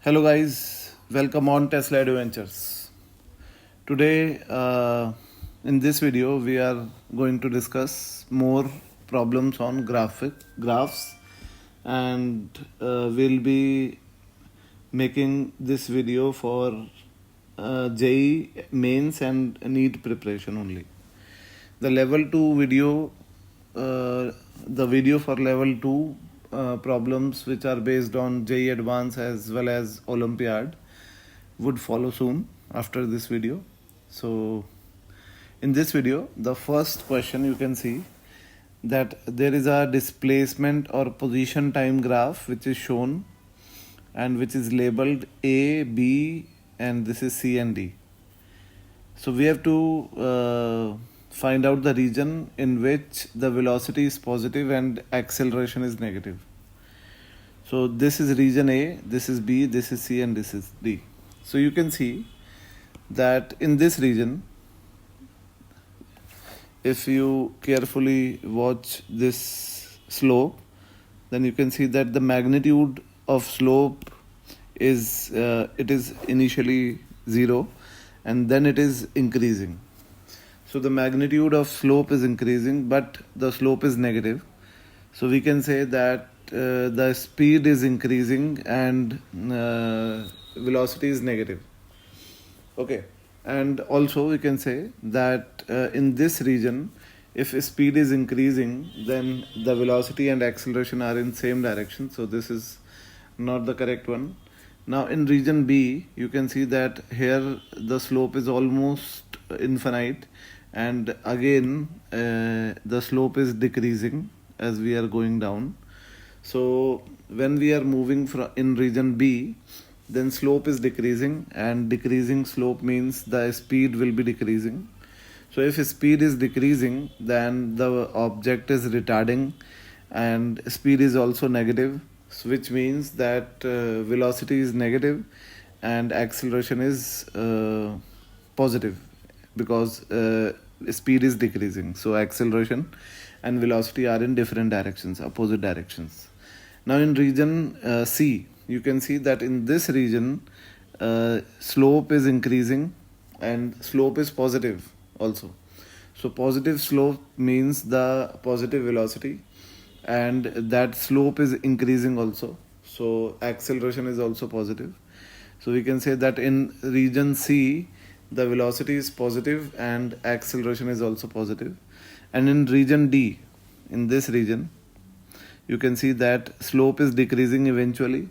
Hello guys, welcome on Tesla Adventures. Today in this video we are going to discuss more problems on graphs and we'll be making this video for JEE mains and Neet preparation only. The level 2 video, the video for level 2 problems which are based on JEE Advance as well as Olympiad would follow soon after this video. So in this video, the first question you can see that there is a displacement or position time graph which is shown and which is labeled A, B and this is C and D. So we have to find out the region in which the velocity is positive and acceleration is negative. So this is region A, this is B, this is C and this is D. So you can see that in this region, if you carefully watch this slope, then you can see that the magnitude of slope is it is initially 0 and then it is increasing. So the magnitude of slope is increasing but the slope is negative. So we can say that the speed is increasing and velocity is negative. Okay, and also we can say that in this region if speed is increasing then the velocity and acceleration are in same direction. So this is not the correct one. Now in region B you can see that here the slope is almost infinite and again the slope is decreasing as we are going down. So when we are moving in region B, then slope is decreasing and decreasing slope means the speed will be decreasing. So if speed is decreasing then the object is retarding and speed is also negative, which means that velocity is negative and acceleration is positive because speed is decreasing. So acceleration and velocity are in different directions, opposite directions. Now in region C, you can see that in this region slope is increasing and slope is positive also. So positive slope means the positive velocity and that slope is increasing also. So acceleration is also positive. So we can say that in region C, the velocity is positive and acceleration is also positive. And in region D, in this region, you can see that slope is decreasing eventually.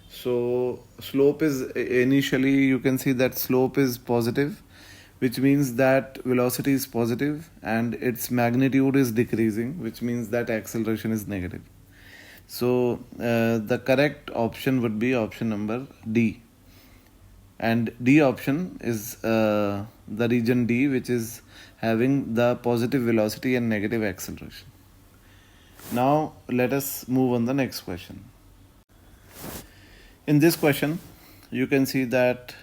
So slope is initially, you can see that slope is positive, which means that velocity is positive and its magnitude is decreasing, which means that acceleration is negative. So the correct option would be option number D. And D option is the region D, which is having the positive velocity and negative acceleration. Now let us move on the next question. In this question, you can see that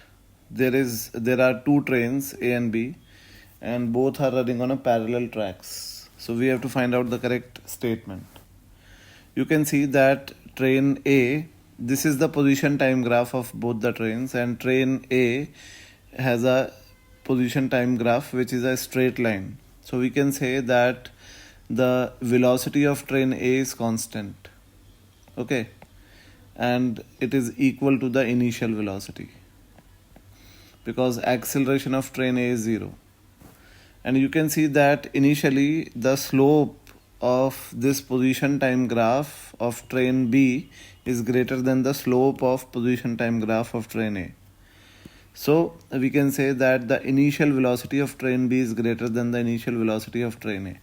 there are two trains A and B and both are running on a parallel tracks. So we have to find out the correct statement. You can see that train A, this is the position time graph of both the trains, and train A has a position time graph which is a straight line. So we can say that the velocity of train A is constant. Okay, and it is equal to the initial velocity because acceleration of train A is 0. And you can see that initially the slope of this position time graph of train B is greater than the slope of position time graph of train A. So we can say that the initial velocity of train B is greater than the initial velocity of train A.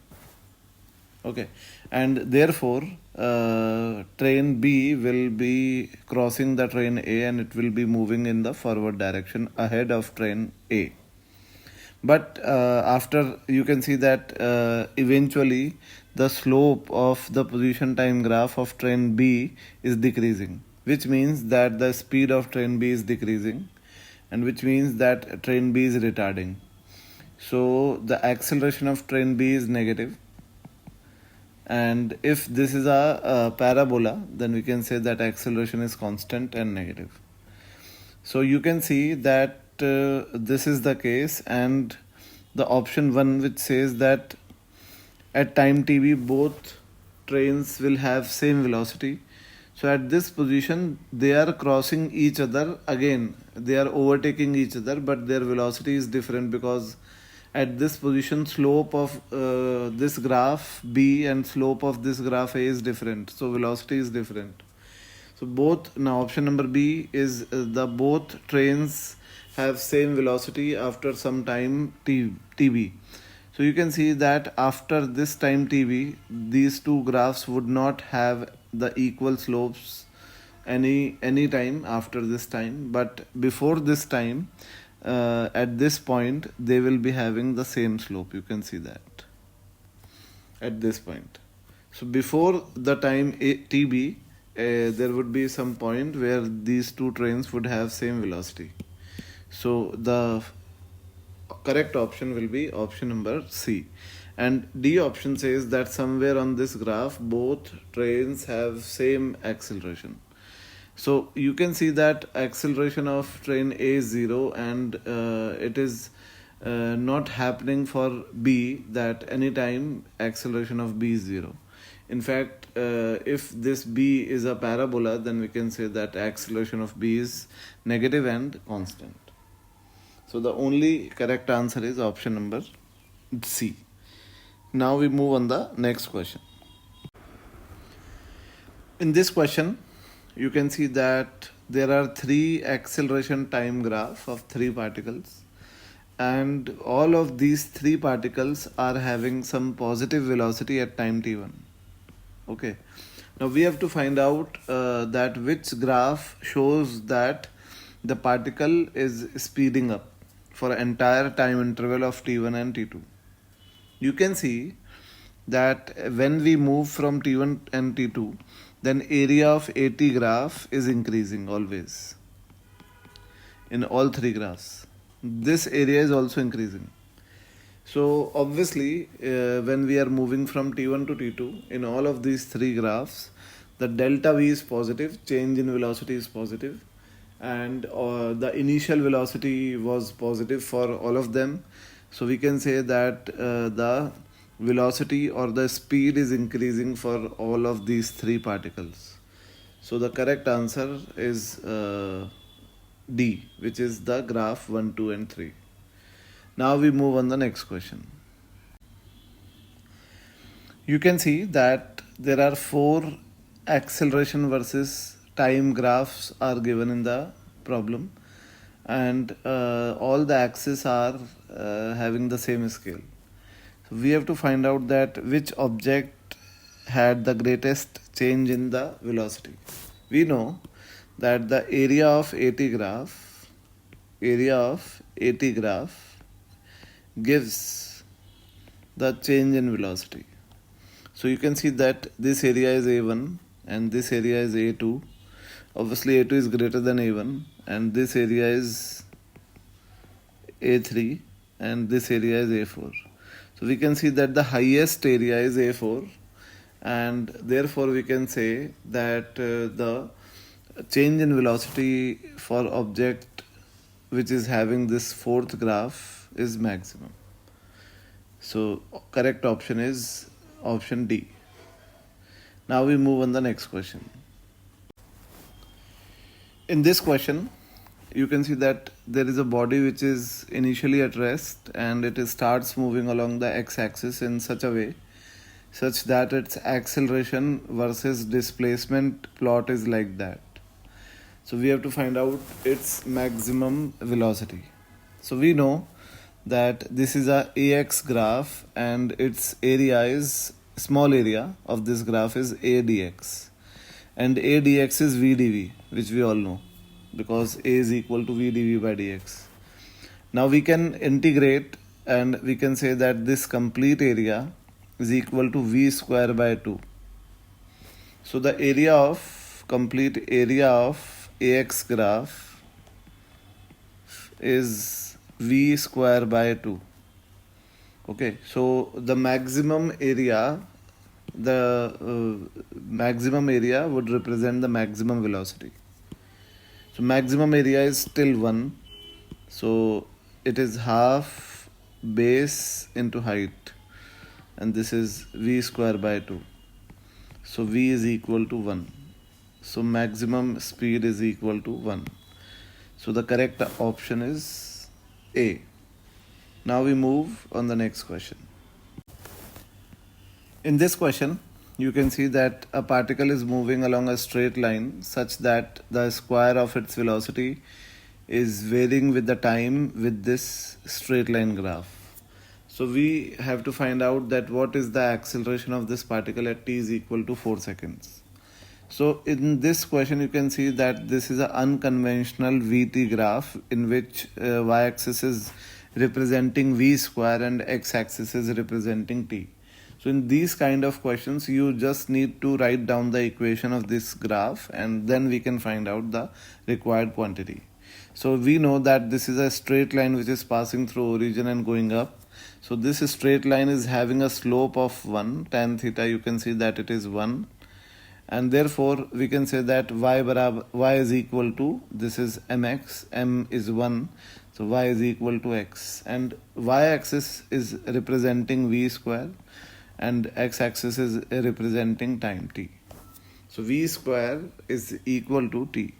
Okay, and therefore train B will be crossing the train A and it will be moving in the forward direction ahead of train A. But after, you can see that eventually the slope of the position time graph of train B is decreasing, which means that the speed of train B is decreasing and which means that train B is retarding. So the acceleration of train B is negative. And if this is a parabola, then we can say that acceleration is constant and negative. So you can see that this is the case, and the option 1 which says that at time tv both trains will have same velocity. So at this position they are crossing each other again, they are overtaking each other, but their velocity is different because at this position slope of this graph b and slope of this graph a is different, so velocity is different. So both, now option number B is the both trains have same velocity after some time tb. So you can see that after this time tb these two graphs would not have the equal slopes any time after this time, but before this time at this point they will be having the same slope. You can see that at this point. So before the time tb there would be some point where these two trains would have same velocity. So the correct option will be option number C. And D option says that somewhere on this graph both trains have same acceleration. So you can see that acceleration of train A is 0, and it is not happening for B, that anytime acceleration of B is 0. In fact, if this B is a parabola, then we can say that acceleration of B is negative and constant. So the only correct answer is option number C. Now we move on the next question. In this question, you can see that there are three acceleration time graph of three particles, and all of these three particles are having some positive velocity at time t1. Okay, now we have to find out that which graph shows that the particle is speeding up for entire time interval of t1 and t2. You can see that when we move from t1 and t2, then area of AT graph is increasing always in all three graphs. This area is also increasing. So obviously when we are moving from t1 to t2 in all of these three graphs, the delta v is positive, change in velocity is positive, and the initial velocity was positive for all of them. So we can say that the velocity or the speed is increasing for all of these three particles. So the correct answer is D, which is the graph 1, 2 and 3. Now we move on the next question. You can see that there are 4 acceleration versus time graphs are given in the problem, and all the axes are having the same scale. So we have to find out that which object had the greatest change in the velocity. We know that the area of AT graph gives the change in velocity. So you can see that this area is A1 and this area is A2. Obviously A2 is greater than A1, and this area is A3 and this area is A4. So we can see that the highest area is A4, and therefore we can say that the change in velocity for object which is having this fourth graph is maximum. So correct option is option D. Now we move on the next question. In this question, you can see that there is a body which is initially at rest, and it starts moving along the x-axis in such a way such that its acceleration versus displacement plot is like that. So we have to find out its maximum velocity. So we know that this is a AX graph, and its area is, small area of this graph is ADX, and ADX is VdV, which we all know because A is equal to VdV by dx. Now we can integrate, and we can say that this complete area is equal to V square by 2. So the area of, complete area of AX graph is V square by 2. Okay, so the maximum area, maximum area would represent the maximum velocity. So maximum area is still 1. So it is half base into height, and this is v square by 2. So v is equal to 1. So maximum speed is equal to 1. So the correct option is A. Now we move on the next question. In this question, you can see that a particle is moving along a straight line such that the square of its velocity is varying with the time with this straight line graph. So we have to find out that what is the acceleration of this particle at t is equal to 4 seconds. So in this question you can see that this is an unconventional Vt graph in which y-axis is representing v square and x-axis is representing t. So in these kind of questions you just need to write down the equation of this graph and then we can find out the required quantity. So we know that this is a straight line which is passing through origin and going up. So this straight line is having a slope of 1 tan theta. You can see that it is 1, and therefore we can say that y is equal to, this is mx, m is 1, so y is equal to x, and y-axis is representing v square and x-axis is representing time t. So v square is equal to t.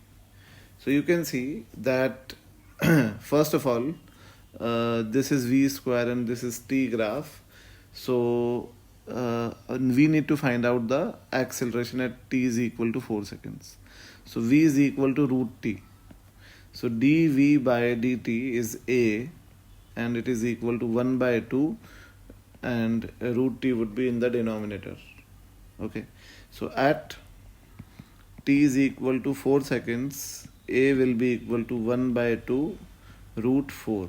So you can see that first of all this is v square and this is t graph. So we need to find out the acceleration at t is equal to 4 seconds. So v is equal to root t. So dv by dt is a, and it is equal to 1 by 2, and root t would be in the denominator. Okay, so at t is equal to 4 seconds, a will be equal to 1 by 2 root 4.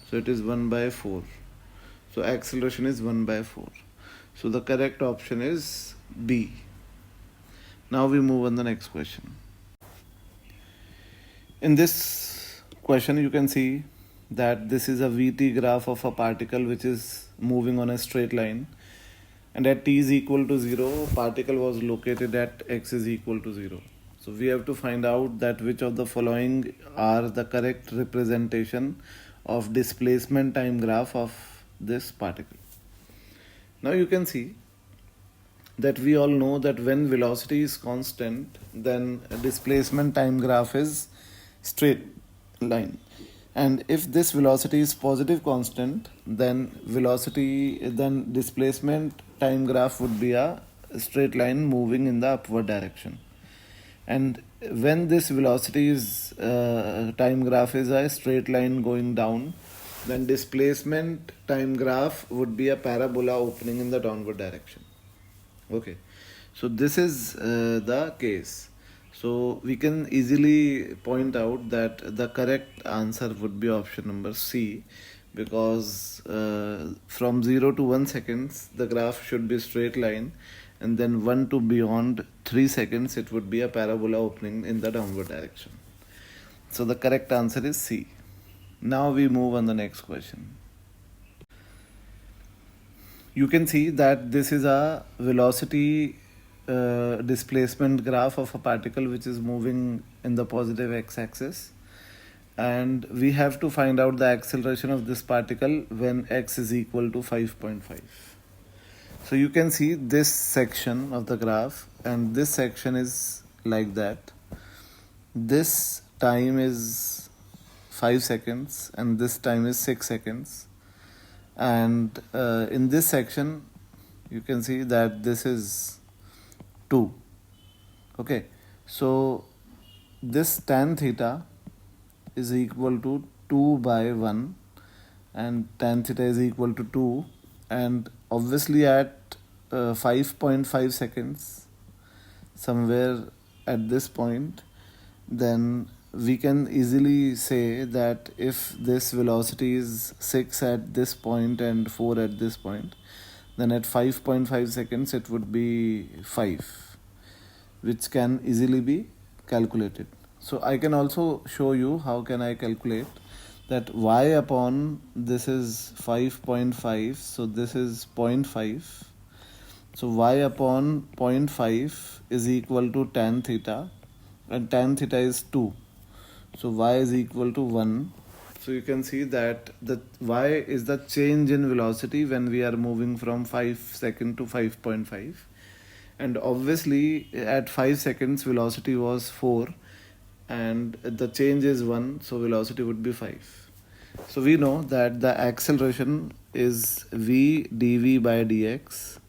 So it is 1 by 4. So acceleration is 1 by 4. So the correct option is B. Now we move on the next question. In this question you can see that this is a Vt graph of a particle which is moving on a straight line, and at t is equal to 0 particle was located at x is equal to 0. So we have to find out that which of the following are the correct representation of displacement time graph of this particle. Now you can see that we all know that when velocity is constant, then displacement time graph is straight line, and if this velocity is positive constant, then displacement time graph would be a straight line moving in the upward direction. And when this velocity is time graph is a straight line going down, then displacement time graph would be a parabola opening in the downward direction. Okay, so this is the case. So we can easily point out that the correct answer would be option number C, because from 0 to 1 seconds the graph should be straight line, and then 1 to beyond 3 seconds it would be a parabola opening in the downward direction. So the correct answer is C. Now we move on the next question. You can see that this is a velocity displacement graph of a particle which is moving in the positive x-axis, and we have to find out the acceleration of this particle when x is equal to 5.5. So you can see this section of the graph, and this section is like that. This time is 5 seconds and this time is 6 seconds, and in this section you can see that this is 2. Okay, so this tan theta is equal to 2 by 1 and tan theta is equal to 2, and obviously at 5.5 seconds somewhere at this point, then we can easily say that if this velocity is 6 at this point and 4 at this point, then at 5.5 seconds it would be 5, which can easily be calculated. So I can also show you how can I calculate that y upon this is 5.5, so this is 0.5. So y upon 0.5 is equal to tan theta, and tan theta is 2. So y is equal to 1. So you can see that the y is the change in velocity when we are moving from 5 seconds to 5.5. And obviously at 5 seconds velocity was 4 and the change is 1, so velocity would be 5. So we know that the acceleration is v dv by dx,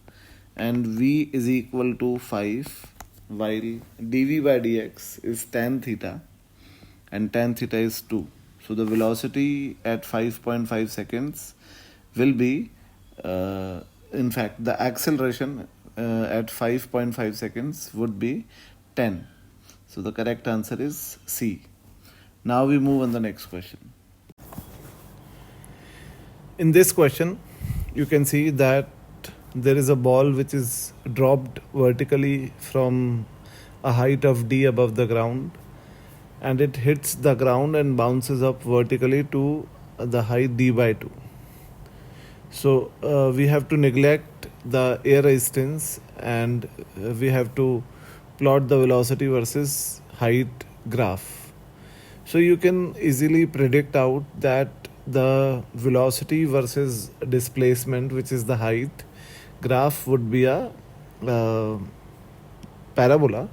and v is equal to 5, while dv by dx is tan theta and tan theta is 2. So the velocity at 5.5 seconds will be, in fact, the acceleration at 5.5 seconds would be 10. So the correct answer is C. Now we move on the next question. In this question, you can see that there is a ball which is dropped vertically from a height of d above the ground, and it hits the ground and bounces up vertically to the height d by 2. So we have to neglect the air resistance, and we have to plot the velocity versus height graph. So you can easily predict out that the velocity versus displacement, which is the height graph, would be a parabola,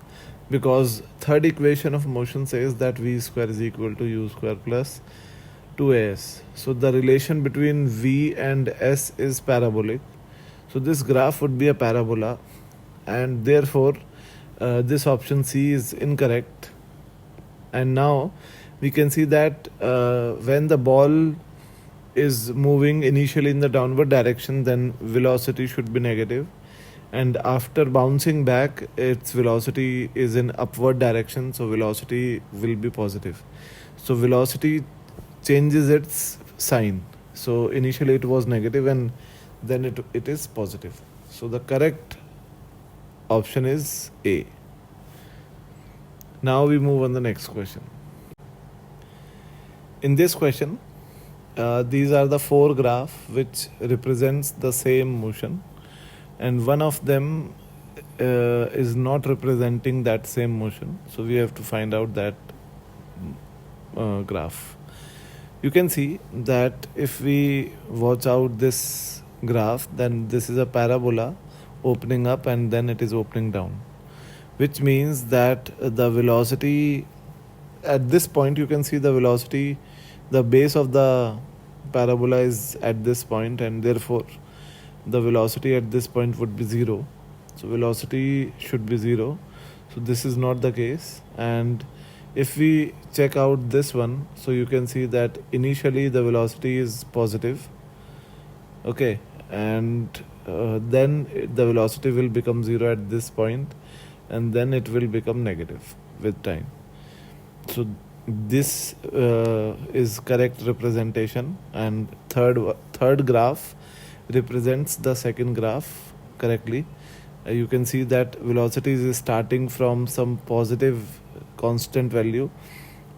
because third equation of motion says that v square is equal to u square plus 2as. So the relation between v and s is parabolic. So this graph would be a parabola, and therefore this option C is incorrect. And now we can see that when the ball is moving initially in the downward direction, then velocity should be negative, and after bouncing back its velocity is in upward direction, so velocity will be positive. So velocity changes its sign. So initially it was negative and then it is positive. So the correct option is A. Now we move on the next question. In this question, these are the 4 graphs which represents the same motion, and one of them is not representing that same motion. So we have to find out that graph. You can see that if we watch out this graph, then this is a parabola opening up and then it is opening down, which means that the velocity at this point, you can see the velocity, the base of the parabola is at this point, and therefore the velocity at this point would be 0. So velocity should be 0. So this is not the case. And if we check out this one, so you can see that initially the velocity is positive, okay, and then the velocity will become 0 at this point, and then it will become negative with time. So this is correct representation, and third graph represents the second graph correctly. You can see that velocity is starting from some positive constant value,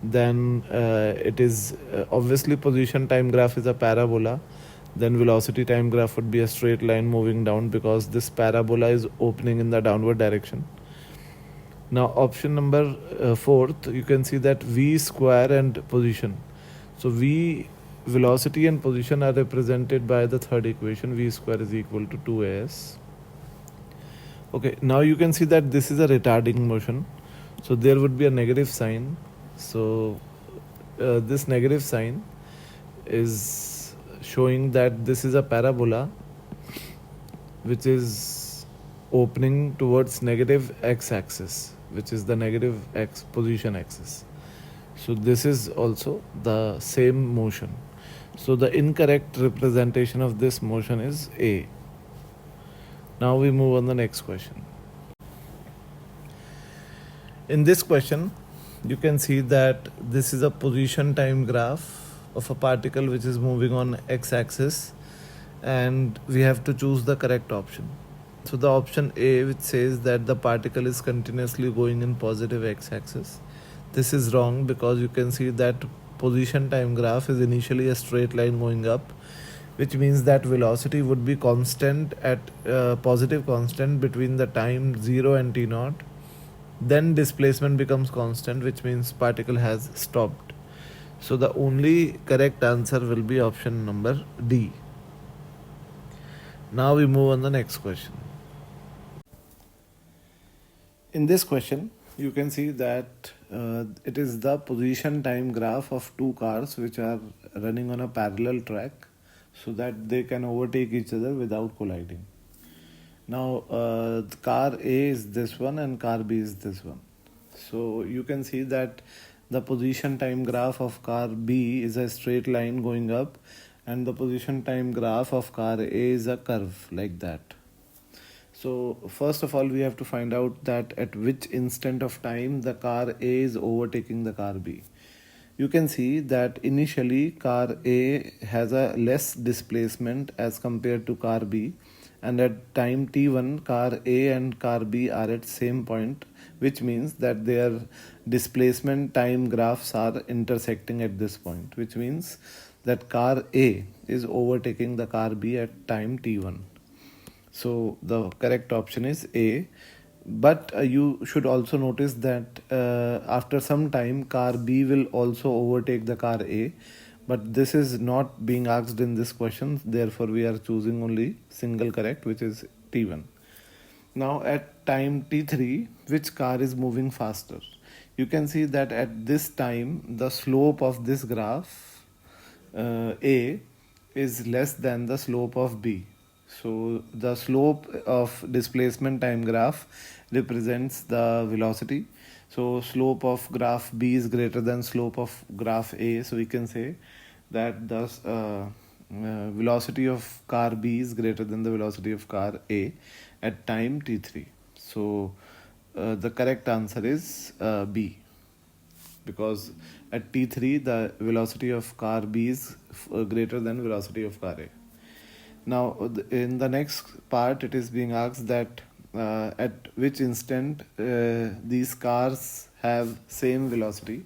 then it is obviously position time graph is a parabola, then velocity time graph would be a straight line moving down, because this parabola is opening in the downward direction. Now option number 4th, you can see that v square and position. So v, velocity and position are represented by the third equation, v square is equal to 2as. Okay, now you can see that this is a retarding motion, so there would be a negative sign. So this negative sign is showing that this is a parabola which is opening towards negative x-axis, which is the negative x position axis. So this is also the same motion. So the incorrect representation of this motion is A. Now we move on the next question. In this question, you can see that this is a position time graph of a particle which is moving on x-axis, and we have to choose the correct option. So the option A, which says that the particle is continuously going in positive x-axis, this is wrong, because you can see that position time graph is initially a straight line going up, which means that velocity would be constant at positive constant between the time 0 and t0. Then displacement becomes constant, which means particle has stopped. So the only correct answer will be option number D. Now we move on the next question. In this question, you can see that it is the position time graph of two cars which are running on a parallel track so that they can overtake each other without colliding. Now, car A is this one and car B is this one. So you can see that the position time graph of car B is a straight line going up, and the position time graph of car A is a curve like that. So first of all, we have to find out that at which instant of time the car A is overtaking the car B. You can see that initially car A has a less displacement as compared to car B, and at time t1 car A and car B are at same point, which means that their displacement time graphs are intersecting at this point, which means that car A is overtaking the car B at time t1. So the correct option is A. But you should also notice that after some time, car B will also overtake the car A. But this is not being asked in this question. Therefore, we are choosing only single correct, which is T1. Now at time t3, which car is moving faster? You can see that at this time, the slope of this graph A is less than the slope of B. So the slope of displacement time graph represents the velocity. So slope of graph B is greater than slope of graph A. So we can say that the velocity of car B is greater than the velocity of car A at time t3. So the correct answer is B, because at t3 the velocity of car B is greater than velocity of car A. Now in the next part it is being asked that at which instant these cars have same velocity.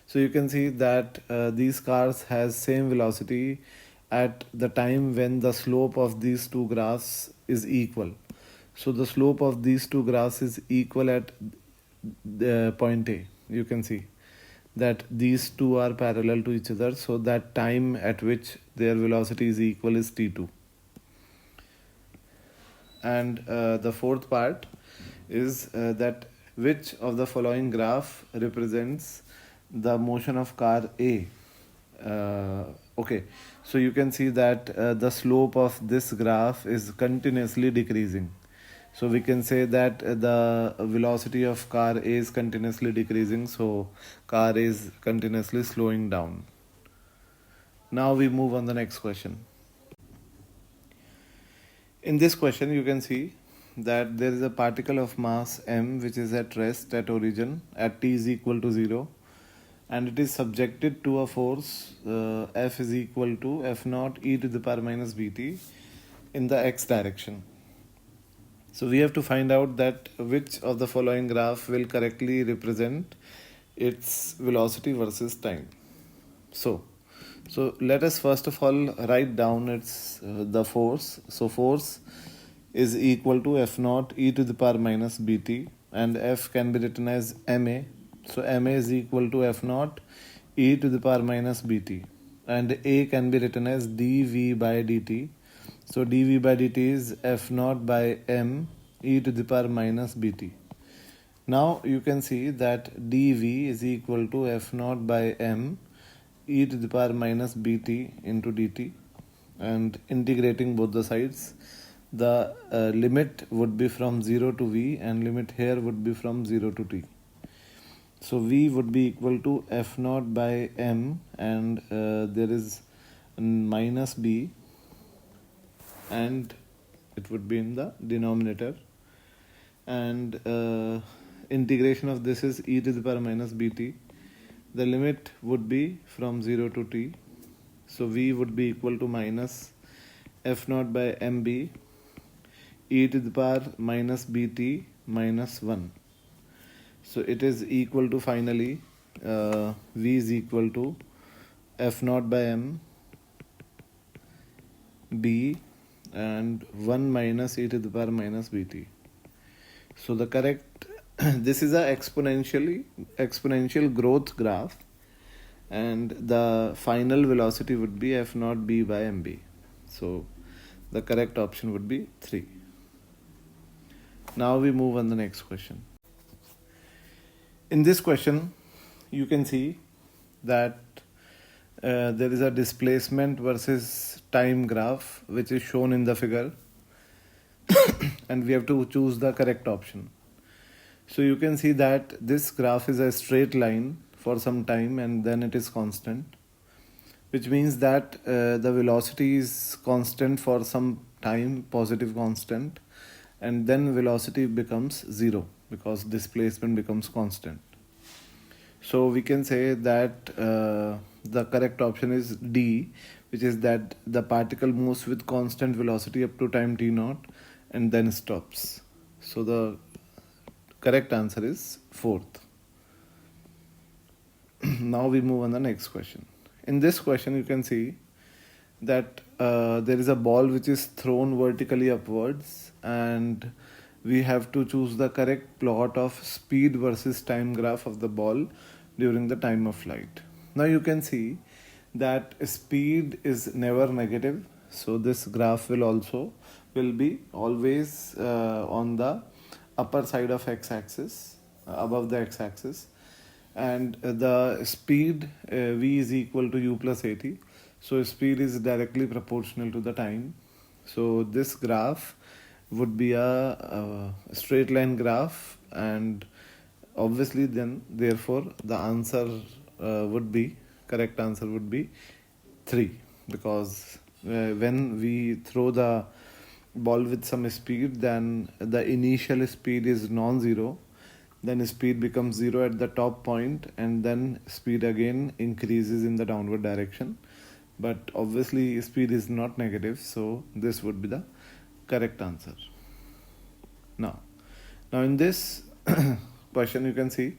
So you can see that these cars has same velocity at the time when the slope of these two graphs is equal. So the slope of these two graphs is equal at the point A. You can see that these two are parallel to each other, so that time at which their velocity is equal is t2. And the fourth part is that which of the following graph represents the motion of car A. Okay, so you can see that the slope of this graph is continuously decreasing. So we can say that the velocity of car A is continuously decreasing, so car A is continuously slowing down. Now we move on the next question. In this question, you can see that there is a particle of mass m which is at rest at origin at t is equal to 0, and it is subjected to a force F is equal to F naught e to the power minus bt in the x direction. So we have to find out that which of the following graph will correctly represent its velocity versus time. So let us first of all write down its the force. So force is equal to F naught e to the power minus bt, and F can be written as ma. So ma is equal to F naught e to the power minus bt, and A can be written as dv by dt. So dv by dt is F naught by m e to the power minus bt. Now you can see that dv is equal to F naught by m e to the power minus bt into dt, and integrating both the sides, the limit would be from 0 to v, and limit here would be from 0 to t. So v would be equal to F naught by m, and there is minus b, and it would be in the denominator, and integration of this is e to the power minus bt. The limit would be from 0 to t. So v would be equal to minus F naught by mb e to the power minus bt minus 1. So it is equal to finally v is equal to F naught by m b and 1 minus e to the power minus bt. So the correct this is a exponential growth graph, and the final velocity would be f naught b by mb. So the correct option would be 3. Now we move on the next question. In this question, you can see that there is a displacement versus time graph which is shown in the figure, and we have to choose the correct option. So you can see that this graph is a straight line for some time and then it is constant, which means that the velocity is constant for some time, positive constant, and then velocity becomes 0 because displacement becomes constant. So we can say that the correct option is D, which is that the particle moves with constant velocity up to time t naught and then stops. So the correct answer is 4th. Now we move on the next question. In this question, you can see that there is a ball which is thrown vertically upwards, and we have to choose the correct plot of speed versus time graph of the ball during the time of flight. Now you can see that speed is never negative, so this graph will be always on the upper side of x-axis, above the x-axis, and the speed v is equal to u plus at. So speed is directly proportional to the time. So this graph would be a straight line graph, and obviously then therefore the answer correct answer would be 3, because when we throw the ball with some speed, then the initial speed is non-zero, then speed becomes 0 at the top point, and then speed again increases in the downward direction. But obviously speed is not negative, so this would be the correct answer. Now in this question, you can see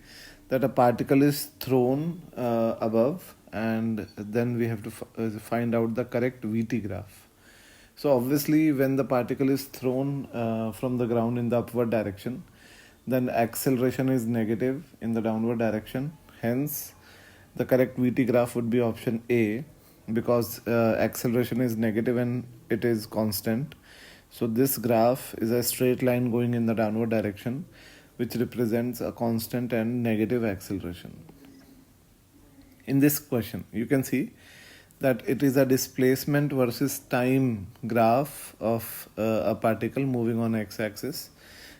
that a particle is thrown above, and then we have to find out the correct VT graph. So obviously when the particle is thrown from the ground in the upward direction, then acceleration is negative in the downward direction. Hence the correct VT graph would be option A, because acceleration is negative and it is constant. So this graph is a straight line going in the downward direction, which represents a constant and negative acceleration. In this question, you can see that it is a displacement versus time graph of a particle moving on x-axis,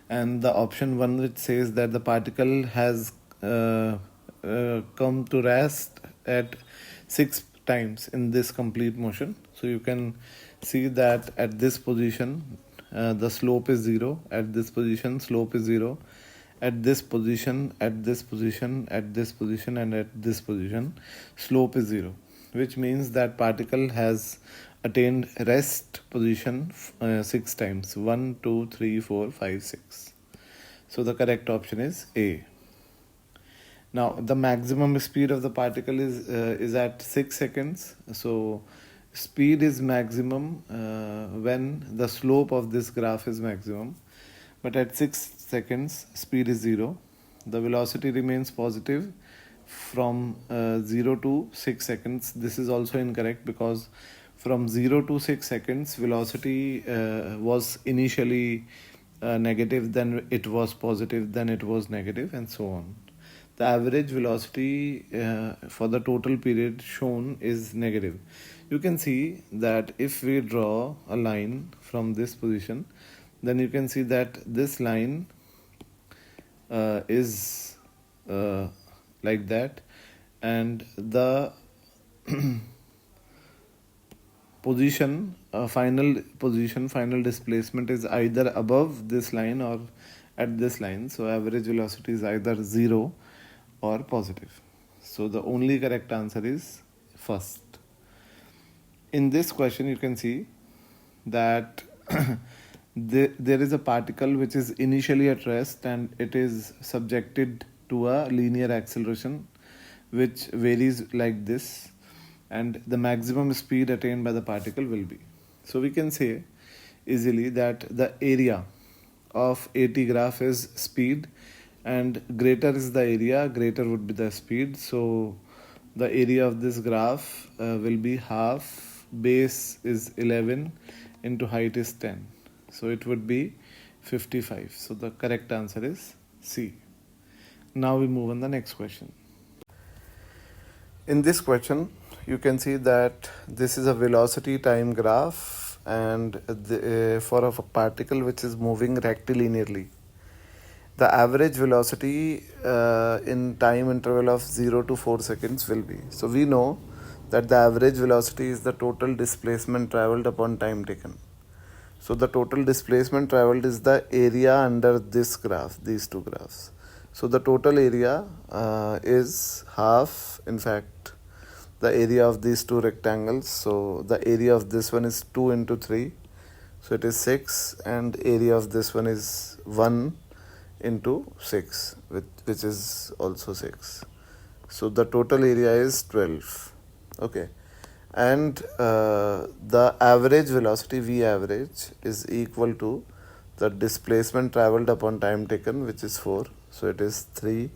and the option 1, which says that the particle has come to rest at 6 times in this complete motion. So you can see that at this position the slope is 0, at this position slope is 0, at this position, at this position, at this position, and at this position slope is 0, which means that particle has attained rest position 6 times, 1 2 3 4 5 6. So the correct option is A. Now the maximum speed of the particle is at 6 seconds. So speed is maximum when the slope of this graph is maximum, but at 6 seconds speed is 0. The velocity remains positive from 0 to 6 seconds. This is also incorrect, because from 0 to 6 seconds velocity was initially negative, then it was positive, then it was negative, and so on. The average velocity for the total period shown is negative. You can see that if we draw a line from this position, then you can see that this line is like that, and the final displacement is either above this line or at this line. So average velocity is either 0 or positive. So the only correct answer is first. In this question, you can see that there is a particle which is initially at rest, and it is subjected to a linear acceleration which varies like this, and the maximum speed attained by the particle will be. So we can say easily that the area of AT graph is speed, and greater is the area, greater would be the speed. So the area of this graph will be half, base is 11 into height is 10. So it would be 55. So the correct answer is C. Now we move on the next question. In this question, you can see that this is a velocity time graph and for a particle which is moving rectilinearly. The average velocity in time interval of 0 to 4 seconds will be. So we know that the average velocity is the total displacement traveled upon time taken. So the total displacement traveled is the area under this graph, these two graphs. So the total area is half, in fact, the area of these two rectangles. So the area of this one is 2 into 3. So it is 6, and area of this one is 1 into 6, which is also 6. So the total area is 12. Okay. And the average velocity, V average, is equal to the displacement traveled upon time taken, which is 4. So it is 3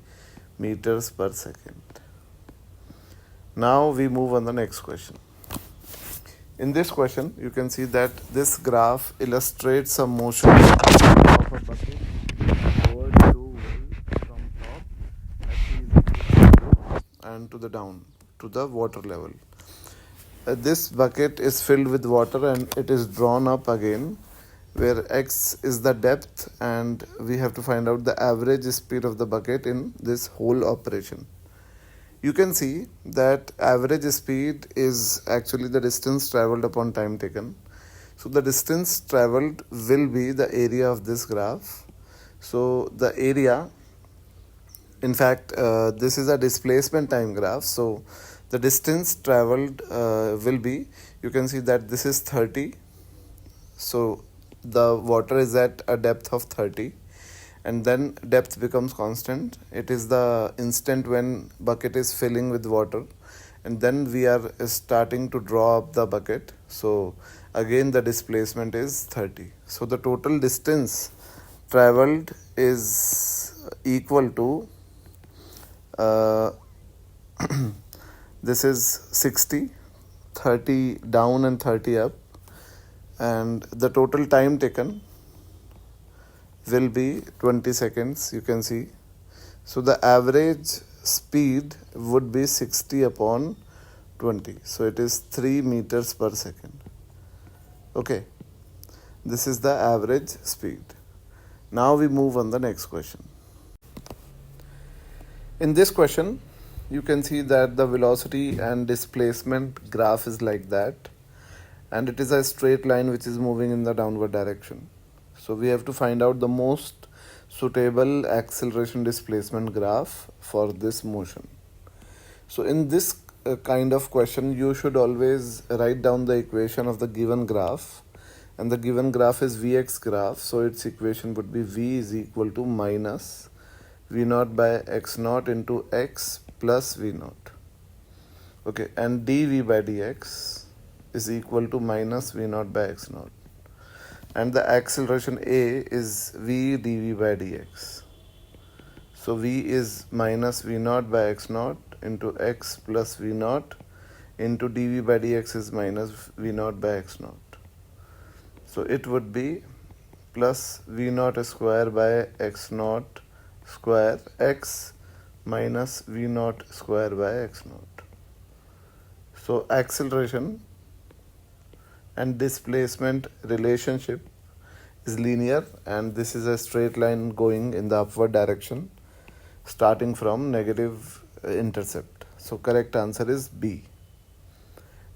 meters per second. Now we move on the next question. In this question, you can see that this graph illustrates a motion of a bucket forward to from top at t is equal to 0 and to the down to the water level. This bucket is filled with water and it is drawn up again, where x is the depth, and we have to find out the average speed of the bucket in this whole operation. You can see that average speed is actually the distance traveled upon time taken. So the distance traveled will be the area of this graph. So the area, in fact, this is a displacement time graph. So the distance traveled will be, you can see that this is 30. So the water is at a depth of 30. And then depth becomes constant. It is the instant when bucket is filling with water, and then we are starting to draw up the bucket. So again the displacement is 30. So the total distance traveled is equal to this is 60, 30 down and 30 up, and the total time taken will be 20 seconds, you can see. So the average speed would be 60 upon 20. So it is 3 meters per second. Okay, this is the average speed. Now we move on the next question. In this question, you can see that the velocity and displacement graph is like that, and it is a straight line which is moving in the downward direction. So we have to find out the most suitable acceleration displacement graph for this motion. So in this kind of question, you should always write down the equation of the given graph, and the given graph is Vx graph. So its equation would be V is equal to minus V naught by x naught into x plus V naught. Okay, and dV by dx is equal to minus V naught by x naught. And the acceleration A is V dV by dx. So V is minus V naught by x naught into x plus V naught into dV by dx is minus V naught by x naught. So it would be plus V naught square by x naught square x minus V naught square by x naught. So acceleration and displacement relationship is linear, and this is a straight line going in the upward direction starting from negative intercept. So correct answer is B.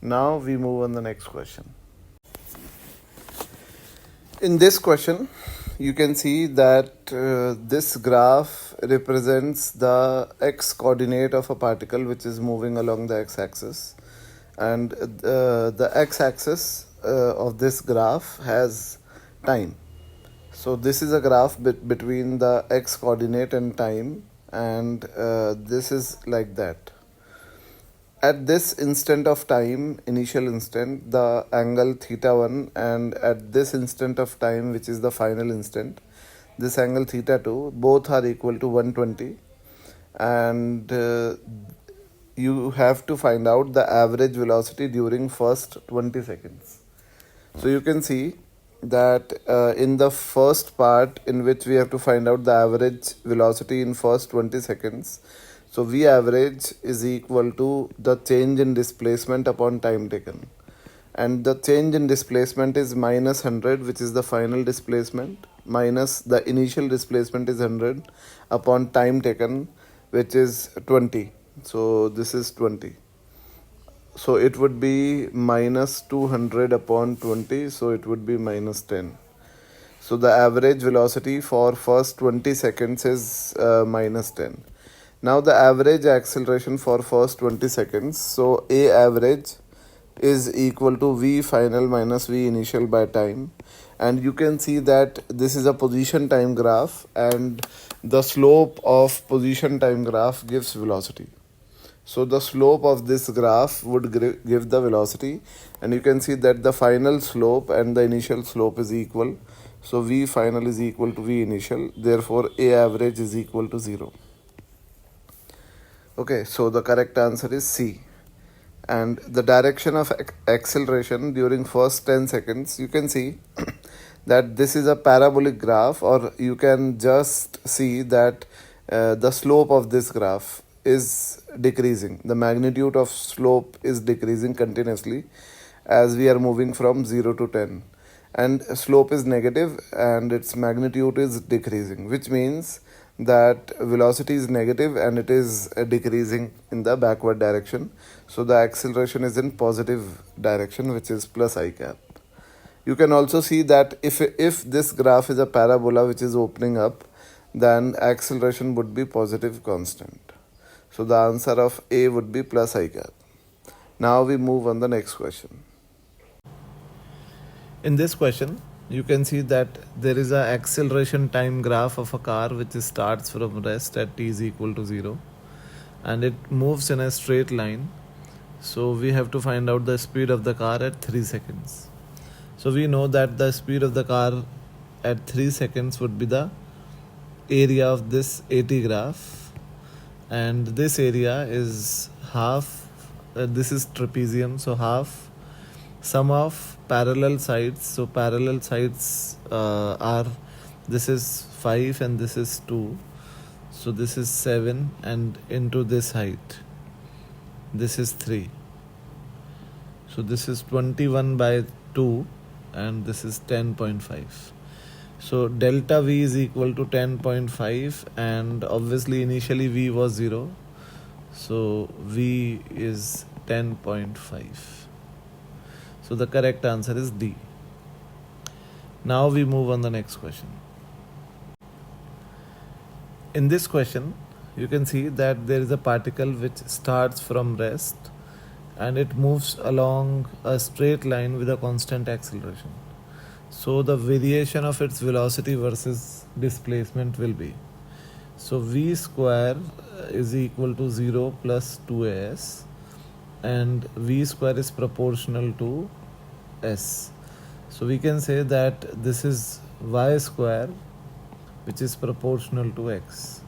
Now we move on the next question. In this question, you can see that this graph represents the x coordinate of a particle which is moving along the x-axis, and the x-axis of this graph has time. So this is a graph between the x coordinate and time, and this is like that. At this instant of time, initial instant, the angle theta 1, and at this instant of time, which is the final instant, this angle theta 2, both are equal to 120, and you have to find out the average velocity during first 20 seconds. So you can see that in the first part, in which we have to find out the average velocity in first 20 seconds, so V average is equal to the change in displacement upon time taken, and the change in displacement is minus 100, which is the final displacement, minus the initial displacement is 100 upon time taken, which is 20. So this is 20. So it would be minus 200 upon 20, so it would be minus 10. So the average velocity for first 20 seconds is minus 10. Now the average acceleration for first 20 seconds, so A average is equal to V final minus V initial by time, and you can see that this is a position time graph, and the slope of position time graph gives velocity. So the slope of this graph would give the velocity, and you can see that the final slope and the initial slope is equal. So V final is equal to V initial, therefore A average is equal to 0. Okay, so the correct answer is C. And the direction of acceleration during first 10 seconds, you can see that this is a parabolic graph, or you can just see that the slope of this graph is decreasing. The magnitude of slope is decreasing continuously as we are moving from 0 to 10, and slope is negative and its magnitude is decreasing, which means that velocity is negative and it is decreasing in the backward direction. So the acceleration is in positive direction, which is plus I cap. You can also see that if this graph is a parabola which is opening up, then acceleration would be positive constant. So the answer of A would be plus I cap. Now we move on the next question. In this question, you can see that there is a acceleration time graph of a car which starts from rest at t is equal to 0, and it moves in a straight line. So we have to find out the speed of the car at 3 seconds. So we know that the speed of the car at 3 seconds would be the area of this AT graph, and this area is half, this is trapezium, so half sum of parallel sides. So parallel sides are, this is 5 and this is 2, so this is 7, and into this height, this is 3, so this is 21 by 2 and this is 10.5. So delta V is equal to 10.5, and obviously initially V was 0, so V is 10.5. So the correct answer is D. Now we move on the next question. In this question, you can see that there is a particle which starts from rest and it moves along a straight line with a constant acceleration. So the variation of its velocity versus displacement will be, so V square is equal to 0 plus 2as, and V square is proportional to S. So we can say that this is Y square, which is proportional to X.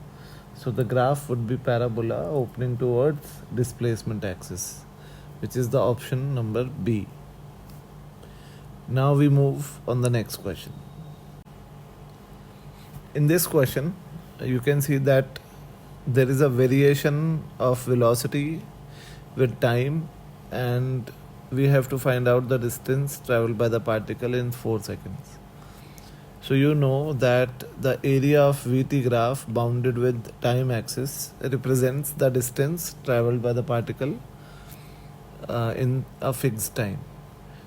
So the graph would be parabola opening towards displacement axis, which is the option number B. Now we move on the next question. In this question, you can see that there is a variation of velocity with time, and we have to find out the distance traveled by the particle in 4 seconds. So you know that the area of VT graph bounded with time axis represents the distance traveled by the particle in a fixed time.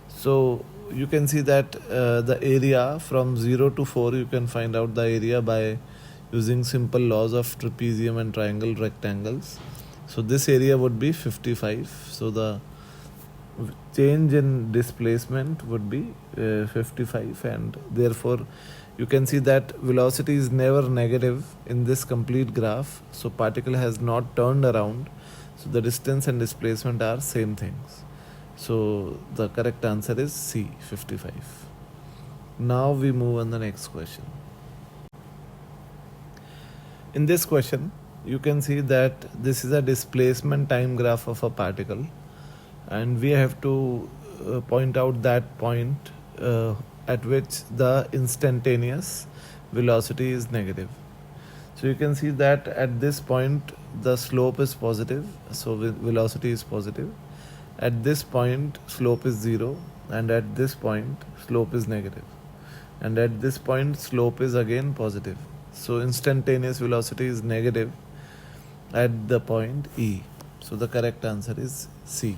So you can see that the area from 0 to 4, you can find out the area by using simple laws of trapezium and triangle rectangles. So this area would be 55. So the change in displacement would be 55, and therefore you can see that velocity is never negative in this complete graph. So particle has not turned around. So the distance and displacement are same things. So the correct answer is C, 55. Now we move on the next question. In this question, you can see that this is a displacement time graph of a particle, and we have to point out that point at which the instantaneous velocity is negative. So you can see that at this point the slope is positive, so velocity is positive. At this point slope is 0, and at this point slope is negative, and at this point slope is again positive. So instantaneous velocity is negative at the point E. So the correct answer is C.